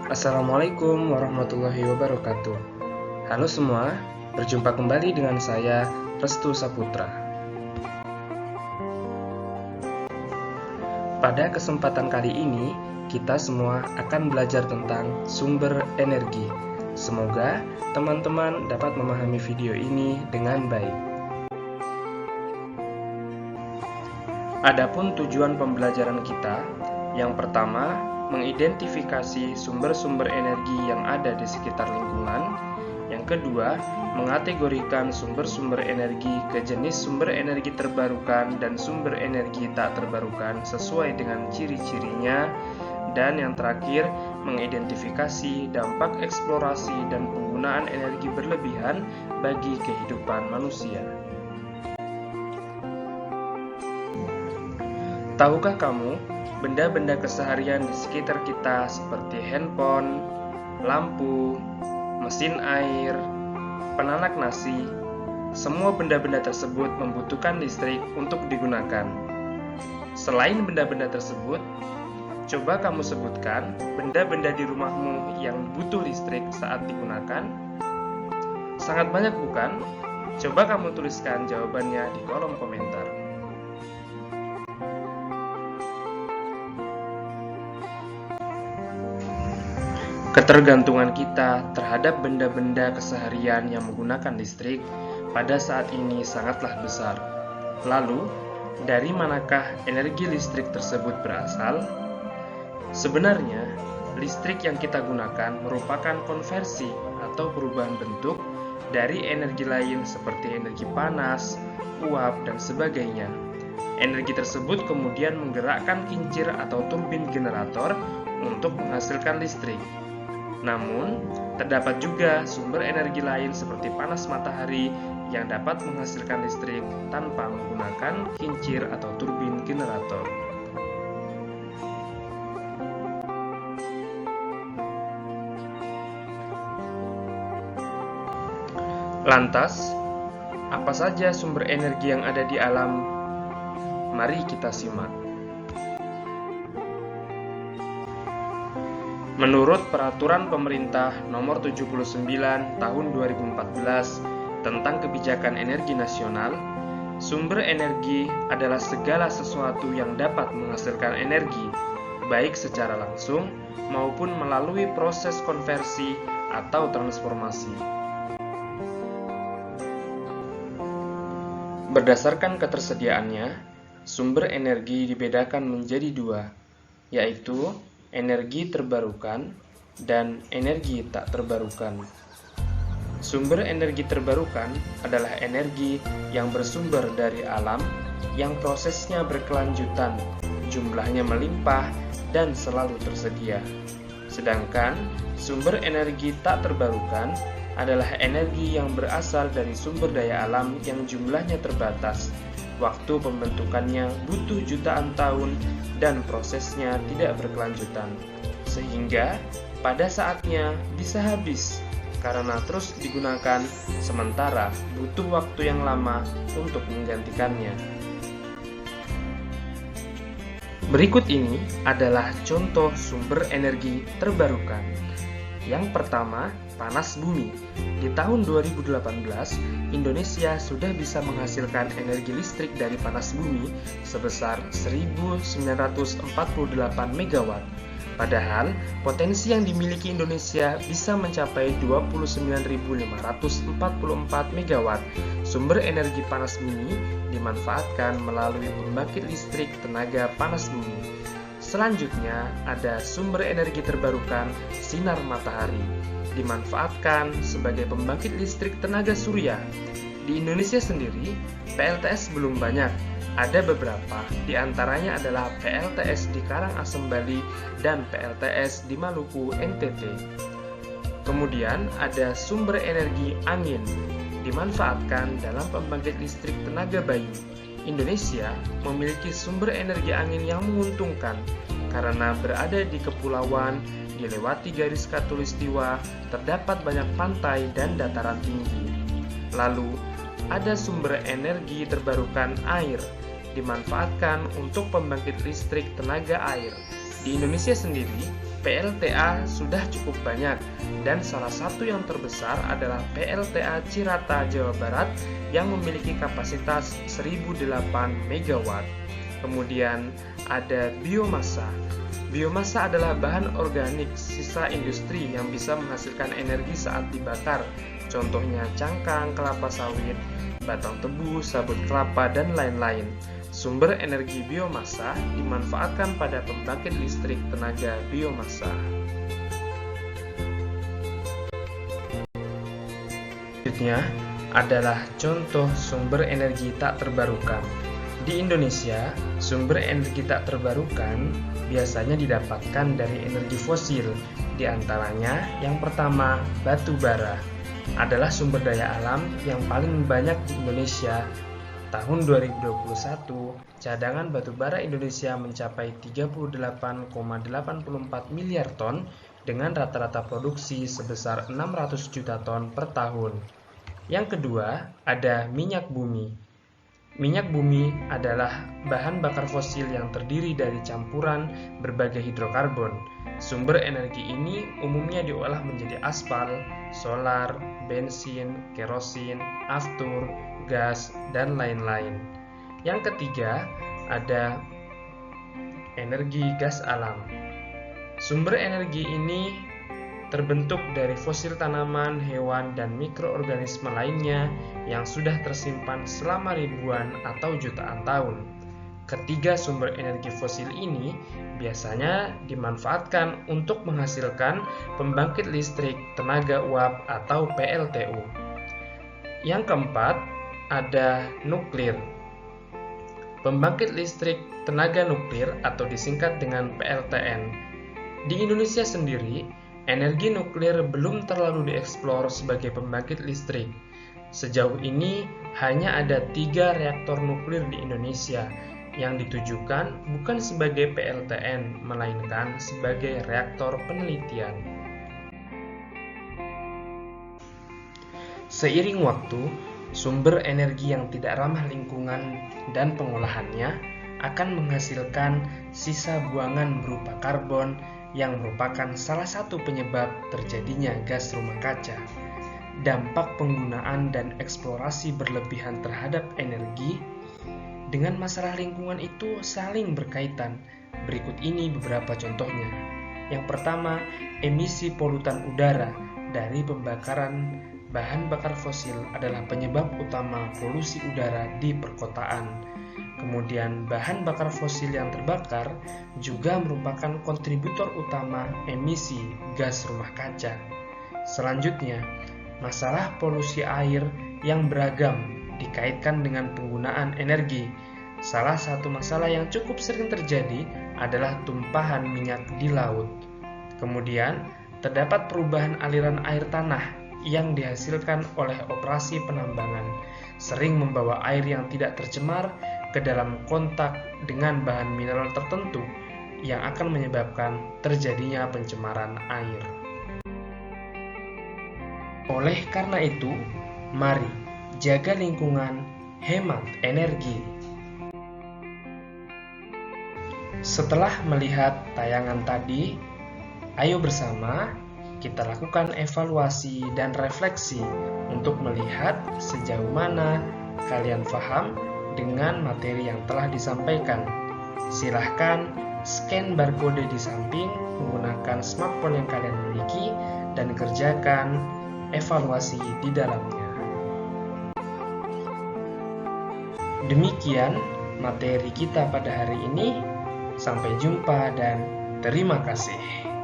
Assalamualaikum warahmatullahi wabarakatuh. Halo semua, berjumpa kembali dengan saya, Restu Saputra. Pada kesempatan kali ini, kita semua akan belajar tentang sumber energi. Semoga teman-teman dapat memahami video ini dengan baik. Adapun tujuan pembelajaran kita, yang pertama, mengidentifikasi sumber-sumber energi yang ada di sekitar lingkungan. Yang kedua, mengategorikan sumber-sumber energi ke jenis sumber energi terbarukan dan sumber energi tak terbarukan sesuai dengan ciri-cirinya. Dan yang terakhir, mengidentifikasi dampak eksplorasi dan penggunaan energi berlebihan bagi kehidupan manusia. Tahukah kamu, benda-benda keseharian di sekitar kita seperti handphone, lampu, mesin air, penanak nasi, semua benda-benda tersebut membutuhkan listrik untuk digunakan. Selain benda-benda tersebut, coba kamu sebutkan benda-benda di rumahmu yang butuh listrik saat digunakan. Sangat banyak bukan? Coba kamu tuliskan jawabannya di kolom komentar. Ketergantungan kita terhadap benda-benda keseharian yang menggunakan listrik pada saat ini sangatlah besar. Lalu, dari manakah energi listrik tersebut berasal? Sebenarnya, listrik yang kita gunakan merupakan konversi atau perubahan bentuk dari energi lain seperti energi panas, uap, dan sebagainya. Energi tersebut kemudian menggerakkan kincir atau turbin generator untuk menghasilkan listrik. Namun, terdapat juga sumber energi lain seperti panas matahari yang dapat menghasilkan listrik tanpa menggunakan kincir atau turbin generator. Lantas, apa saja sumber energi yang ada di alam? Mari kita simak. Menurut Peraturan Pemerintah Nomor 79 Tahun 2014 tentang Kebijakan Energi Nasional, sumber energi adalah segala sesuatu yang dapat menghasilkan energi, baik secara langsung maupun melalui proses konversi atau transformasi. Berdasarkan ketersediaannya, sumber energi dibedakan menjadi dua, yaitu energi terbarukan dan energi tak terbarukan. Sumber energi terbarukan adalah energi yang bersumber dari alam yang prosesnya berkelanjutan, jumlahnya melimpah dan selalu tersedia. Sedangkan sumber energi tak terbarukan adalah energi yang berasal dari sumber daya alam yang jumlahnya terbatas, waktu pembentukannya butuh jutaan tahun dan prosesnya tidak berkelanjutan, sehingga pada saatnya bisa habis karena terus digunakan, sementara butuh waktu yang lama untuk menggantikannya. Berikut ini adalah contoh sumber energi terbarukan. Yang pertama, panas bumi. Di tahun 2018, Indonesia sudah bisa menghasilkan energi listrik dari panas bumi sebesar 1948 MW. Padahal, potensi yang dimiliki Indonesia bisa mencapai 29.544 MW. Sumber energi panas bumi dimanfaatkan melalui pembangkit listrik tenaga panas bumi. Selanjutnya, ada sumber energi terbarukan sinar matahari, dimanfaatkan sebagai pembangkit listrik tenaga surya. Di Indonesia sendiri, PLTS belum banyak. Ada beberapa, di antaranya adalah PLTS di Karangasem, Bali, dan PLTS di Maluku, NTT. Kemudian ada sumber energi angin, dimanfaatkan dalam pembangkit listrik tenaga bayu. Indonesia memiliki sumber energi angin yang menguntungkan karena berada di kepulauan, dilewati garis khatulistiwa, terdapat banyak pantai dan dataran tinggi. Lalu, ada sumber energi terbarukan air, dimanfaatkan untuk pembangkit listrik tenaga air. Di Indonesia sendiri, PLTA sudah cukup banyak, dan salah satu yang terbesar adalah PLTA Cirata, Jawa Barat yang memiliki kapasitas 1008 MW. Kemudian ada biomasa. Biomasa adalah bahan organik sisa industri yang bisa menghasilkan energi saat dibakar. Contohnya cangkang kelapa sawit, batang tebu, sabut kelapa, dan lain-lain. Sumber energi biomasa dimanfaatkan pada pembangkit listrik tenaga biomasa. Selanjutnya adalah contoh sumber energi tak terbarukan. Di Indonesia, sumber energi tak terbarukan biasanya didapatkan dari energi fosil. Di antaranya, yang pertama, batu bara adalah sumber daya alam yang paling banyak di Indonesia. Tahun 2021, cadangan batu bara Indonesia mencapai 38,84 miliar ton dengan rata-rata produksi sebesar 600 juta ton per tahun. Yang kedua, ada minyak bumi. Minyak bumi adalah bahan bakar fosil yang terdiri dari campuran berbagai hidrokarbon. Sumber energi ini umumnya diolah menjadi aspal, solar, bensin, kerosin, aftur, gas, dan lain-lain. Yang ketiga, ada energi gas alam. Sumber energi ini terbentuk dari fosil tanaman, hewan, dan mikroorganisme lainnya yang sudah tersimpan selama ribuan atau jutaan tahun. Ketiga sumber energi fosil ini biasanya dimanfaatkan untuk menghasilkan pembangkit listrik tenaga uap atau PLTU. Yang keempat, ada nuklir. Pembangkit listrik tenaga nuklir atau disingkat dengan PLTN. Di Indonesia sendiri, energi nuklir belum terlalu dieksplor sebagai pembangkit listrik. Sejauh ini hanya ada 3 reaktor nuklir di Indonesia yang ditujukan bukan sebagai PLTN, melainkan sebagai reaktor penelitian. Seiring waktu, sumber energi yang tidak ramah lingkungan dan pengolahannya akan menghasilkan sisa buangan berupa karbon yang merupakan salah satu penyebab terjadinya gas rumah kaca. Dampak penggunaan dan eksplorasi berlebihan terhadap energi dengan masalah lingkungan itu saling berkaitan. Berikut ini beberapa contohnya. Yang pertama, emisi polutan udara dari pembakaran bahan bakar fosil adalah penyebab utama polusi udara di perkotaan. Kemudian, bahan bakar fosil yang terbakar juga merupakan kontributor utama emisi gas rumah kaca. Selanjutnya, masalah polusi air yang beragam dikaitkan dengan penggunaan energi. Salah satu masalah yang cukup sering terjadi adalah tumpahan minyak di laut. Kemudian, terdapat perubahan aliran air tanah yang dihasilkan oleh operasi penambangan, sering membawa air yang tidak tercemar ke dalam kontak dengan bahan mineral tertentu yang akan menyebabkan terjadinya pencemaran air. Oleh karena itu, mari jaga lingkungan, hemat energi. Setelah melihat tayangan tadi, ayo bersama kita lakukan evaluasi dan refleksi untuk melihat sejauh mana kalian paham dengan materi yang telah disampaikan. Silahkan scan barcode di samping menggunakan smartphone yang kalian miliki dan kerjakan evaluasi di dalamnya. Demikian materi kita pada hari ini. Sampai jumpa dan terima kasih.